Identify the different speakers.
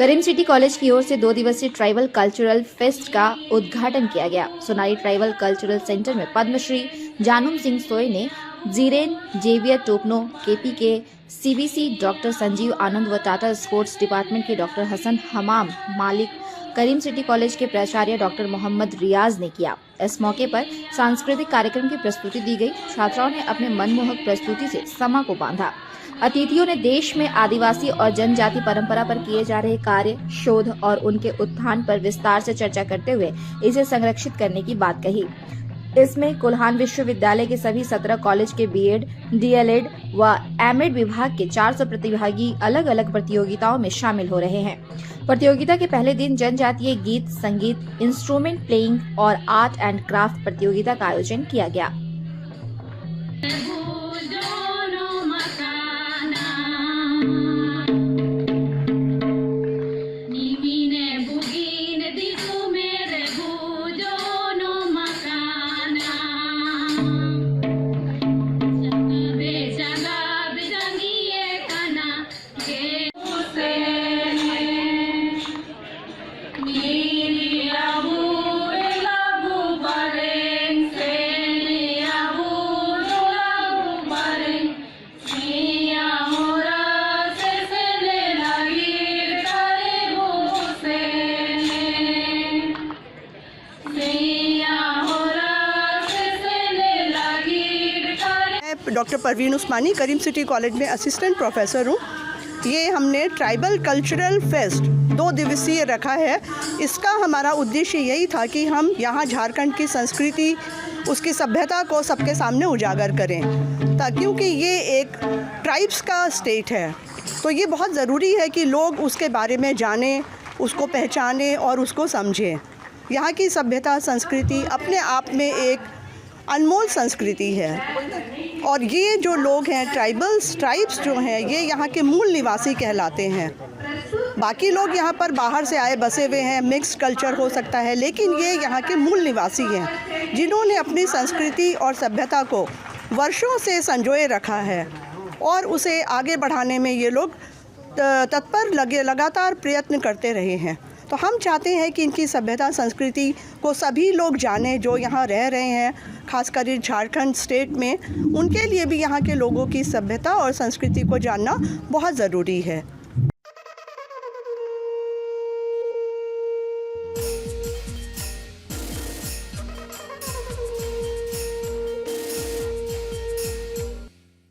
Speaker 1: करीम city college की ओर से 2 दिवसीय ट्राइबल कल्चरल फेस्ट का उद्घाटन किया गया। सोनाली ट्राइबल कल्चरल सेंटर में पद्मश्री जानुम सिंह सोय ने जीरेन जेवियर टोपनो, केपी के सीबीसी डॉक्टर संजीव आनंद व टाटा स्पोर्ट्स डिपार्टमेंट के डॉक्टर हसन हमाम मालिक, करीम सिटी कॉलेज के प्राचार्य डॉक्टर मोहम्मद रियाज ने किया। इस मौके पर सांस्कृतिक कार्यक्रम की प्रस्तुति दी गई। छात्राओं ने अपने मनमोहक प्रस्तुति से समा को बांधा। अतिथियों ने देश में आदिवासी और जनजाति परंपरा पर किए जा रहे कार्य, शोध और उनके उत्थान पर विस्तार से चर्चा करते हुए इसे संरक्षित करने की बात कही। इसमें कुल्हान विश्वविद्यालय के सभी 17 कॉलेज के बीएड, डीएलएड व एमएड विभाग के 400 प्रतिभागी अलग अलग प्रतियोगिताओं में शामिल हो रहे हैं। प्रतियोगिता के पहले दिन जनजातीय गीत, संगीत, इंस्ट्रूमेंट प्लेइंग और आर्ट एंड क्राफ्ट प्रतियोगिता का आयोजन किया गया।
Speaker 2: डॉक्टर परवीन उस्मानी करीम सिटी कॉलेज में असिस्टेंट प्रोफेसर हूँ। ये हमने ट्राइबल कल्चरल फेस्ट 2 दिवसीय रखा है। इसका हमारा उद्देश्य यही था कि हम यहाँ झारखंड की संस्कृति, उसकी सभ्यता को सबके सामने उजागर करें, क्योंकि ये एक ट्राइब्स का स्टेट है, तो ये बहुत ज़रूरी है कि लोग उसके बारे में जानें, उसको पहचानें और उसको समझें। यहाँ की सभ्यता, संस्कृति अपने आप में एक अनमोल संस्कृति है और ये जो लोग हैं ट्राइब्स जो हैं, ये यहाँ के मूल निवासी कहलाते हैं। बाकी लोग यहाँ पर बाहर से आए बसे हुए हैं, मिक्स्ड कल्चर हो सकता है, लेकिन ये यहाँ के मूल निवासी हैं जिन्होंने अपनी संस्कृति और सभ्यता को वर्षों से संजोए रखा है और उसे आगे बढ़ाने में ये लोग तत्पर लगातार प्रयत्न करते रहे हैं। तो हम चाहते हैं कि इनकी सभ्यता, संस्कृति को सभी लोग जानें जो यहाँ रह रहे हैं, खासकर झारखंड स्टेट में। उनके लिए भी यहाँ के लोगों की सभ्यता और संस्कृति को जानना बहुत ज़रूरी है।